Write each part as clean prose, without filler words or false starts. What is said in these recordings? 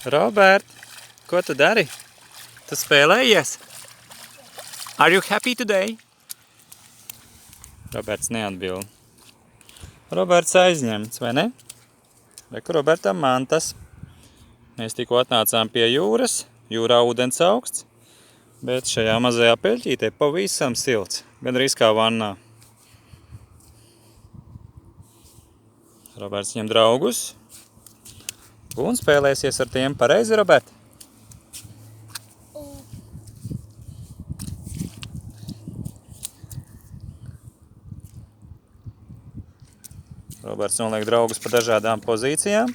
Robert, ko tu dari? Tu spēlējies? Are you happy today? Roberts neatbild. Roberts aizņemts, vai ne? Reku Robertam mantas. Mēs tikko atnācām pie jūras. Jūrā ūdens augsts. Bet šajā mazajā peļķītē pavisam silts. Gandrīz kā vannā. Roberts ņem draugus. Un spēlēsies ar tiem. Pareizi, Robert? Roberts noliek draugus pa dažādām pozīcijām.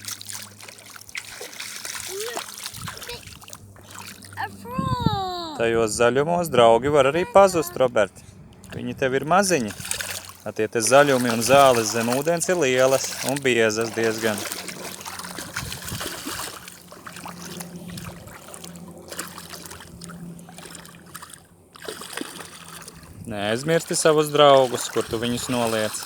Tajos zaļumos draugi var arī pazust, Robert. Viņi tev ir maziņi. Tie te zaļumi un zāles zem ūdens ir lielas un biezas diezgan. Neaizmirsti savus draugus, kur tu viņus noliec.